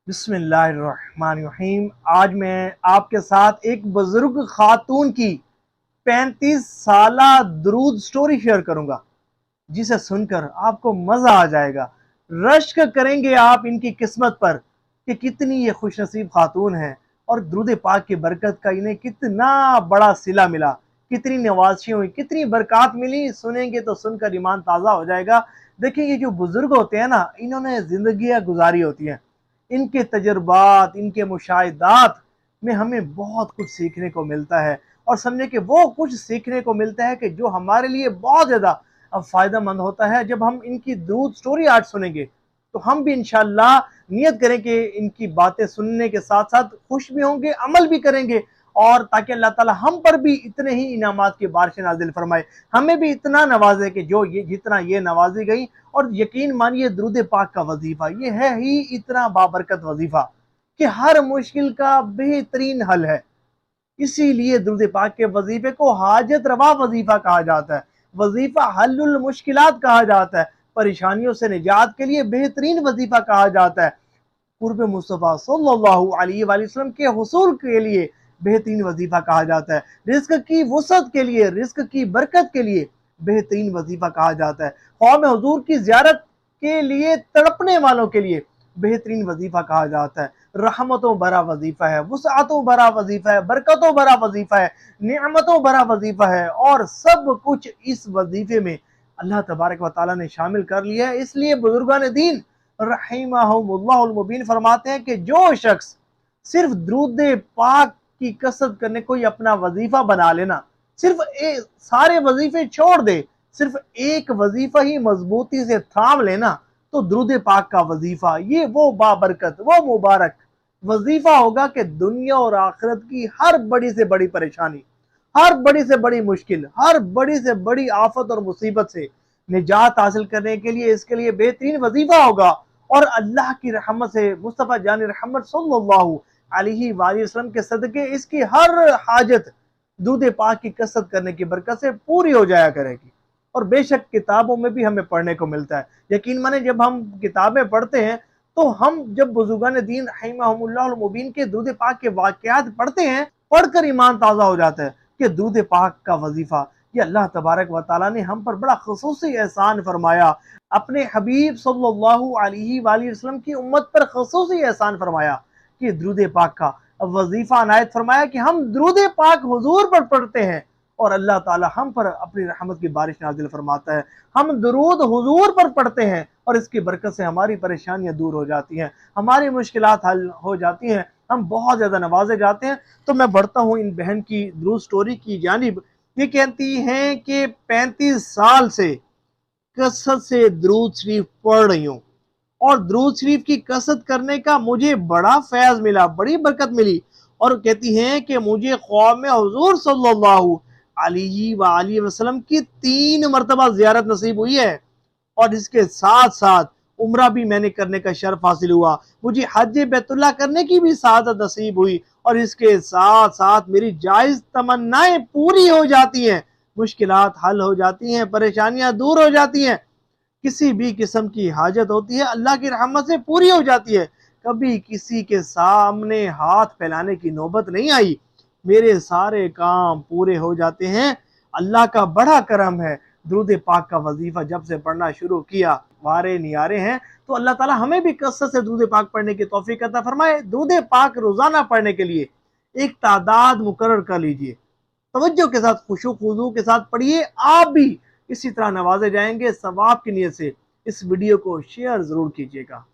बिस्मिल्लाहिर्रहमानिर्रहीम। आज मैं आपके साथ एक बुजुर्ग खातून की 35 साला दरूद स्टोरी शेयर करूंगा, जिसे सुनकर आपको मजा आ जाएगा। रश्क करेंगे आप इनकी किस्मत पर कि कितनी ये खुशनसीब खातून है और दरूद पाक की बरकत का इन्हें कितना बड़ा सिला मिला, कितनी नवाजिशें हुई, कितनी बरकत मिली। सुनेंगे तो सुनकर ईमान ताज़ा हो जाएगा। देखिए, ये जो बुजुर्ग होते हैं ना, इन्होंने जिंदगियां गुजारी होती हैं। इनके तजुर्बात, इनके मुशाहिदात में हमें बहुत कुछ सीखने को मिलता है, और समझे कि वो कुछ सीखने को मिलता है कि जो हमारे लिए बहुत ज़्यादा फ़ायदा मंद होता है। जब हम इनकी दरूद स्टोरी आज सुनेंगे तो हम भी इंशाअल्लाह नियत करें कि इनकी बातें सुनने के साथ साथ खुश भी होंगे, अमल भी करेंगे, और ताकि अल्लाह ताला हम पर भी इतने ही इनामात की बारिश नाजिल फरमाए, हमें भी इतना नवाजे कि जो ये जितना ये नवाजी गई। और यकीन मानिए, दरूद पाक का वजीफा ये है ही इतना बाबरकत वजीफा कि हर मुश्किल का बेहतरीन हल है। इसीलिए दरूद पाक के वजीफे को हाजत रवा वजीफा कहा जाता है, वजीफा हल्लुल मुश्किलात कहा जाता है, परेशानियों से निजात के लिए बेहतरीन वजीफा कहा जाता है, कुर्ब मुस्तफ़ा सल्लल्लाहु अलैहि वसल्लम के हुसूल के लिए बेहतरीन वजीफा कहा जाता है, रिस्क की वसअत के लिए, रिस्क की बरकत के लिए बेहतरीन वजीफा कहा जाता है, ख्वाब हुजूर की ज़ियारत के लिए तड़पने वालों के लिए बेहतरीन वजीफा कहा जाता है। रहमतों भरा वजीफा है, वुसअतों भरा वजीफा है, बरकतों भरा वजीफा है, निअमतों भरा वजीफा है, और सब कुछ इस वजीफे में अल्लाह तबारक व तआला ने शामिल कर लिया है। इसलिए बुजुर्गान दीन रहीमहुमुल्लाहुल मुबीन फरमाते हैं कि जो शख्स सिर्फ दरूद पाक की कसरत करने को ही अपना वजीफा बना लेना, सिर्फ सारे वजीफे छोड़ दे, सिर्फ एक वजीफा ही मजबूती से थाम लेना, तो दरूद पाक का वजीफा ये वो बाबरकत, वो मुबारक वजीफा होगा कि दुनिया और आखिरत की हर बड़ी से बड़ी परेशानी, हर बड़ी से बड़ी मुश्किल, हर बड़ी से बड़ी आफत और मुसीबत से निजात हासिल करने के लिए इसके लिए बेहतरीन वजीफा होगा। और अल्लाह की रहमत से, मुस्तफ़ा जान रहमत सल्लल्लाहु अलैहि वसल्लम के सदके इसकी हर हाजत दूध पाक की कसरत करने की बरकत से पूरी हो जाया करेगी। और बेशक किताबों में भी हमें पढ़ने को मिलता है। यकीन माने, जब हम किताबें पढ़ते हैं तो हम जब बुजुर्गान दीन रहीमहुमुल्लाहुल मुबीन के दूध पाक के वाक़यात पढ़ते हैं, पढ़कर ईमान ताज़ा हो जाता है कि दूध पाक का वजीफा ये अल्लाह तबारक व तआला ने हम पर बड़ा खुसूसी एहसान फरमाया, अपने हबीब सल्लल्लाहु अलैहि वसल्लम की उम्मत पर खुसूसी एहसान फरमाया कि दरूद पाक का वजीफा अनायत फरमाया कि हम दरूद पाक हुजूर पर पढ़ते हैं और अल्लाह ताला हम पर अपनी रहमत की बारिश नाजिल फरमाता है। हम दरूद हुजूर पर पढ़ते हैं और इसकी बरकत से हमारी परेशानियां दूर हो जाती हैं, हमारी मुश्किलात हल हो जाती हैं, हम बहुत ज़्यादा नवाजे जाते हैं। तो मैं बढ़ता हूँ इन बहन की दरूद स्टोरी की जानिब। ये कहती हैं कि 35 साल से कसरत से दरूद शरीफ पढ़ रही हूँ, और दरूद शरीफ की कसरत करने का मुझे बड़ा फैज़ मिला, बड़ी बरकत मिली। और कहती हैं कि मुझे ख्वाब में हुजूर सल्लल्लाहु अलैहि वसल्लम की 3 मरतबा ज़ियारत नसीब हुई है, और इसके साथ साथ उम्रा भी मैंने करने का शर्फ हासिल हुआ, मुझे हज बैतुल्लाह करने की भी सादत नसीब हुई, और इसके साथ साथ मेरी जायज़ तमन्नाएं पूरी हो जाती हैं, मुश्किलात हल हो जाती हैं, परेशानियां दूर हो जाती हैं, किसी भी किस्म की हाजत होती है अल्लाह की रहमत से पूरी हो जाती है। कभी किसी के सामने हाथ फैलाने की नौबत नहीं आई, मेरे सारे काम पूरे हो जाते हैं। अल्लाह का बड़ा करम है। दरूद पाक का वजीफा जब से पढ़ना शुरू किया, वारे नियारे हैं। तो अल्लाह ताला हमें भी कसरत से दरूद पाक पढ़ने की तौफीक अता फरमाए। दरूद पाक रोजाना पढ़ने के लिए एक तादाद मुकर्रर कर लीजिए, तवज्जो के साथ, खुशू खुजू के साथ पढ़िए। आप भी इसी तरह नवाजे जाएंगे। सवाब की नीयत से इस वीडियो को शेयर जरूर कीजिएगा।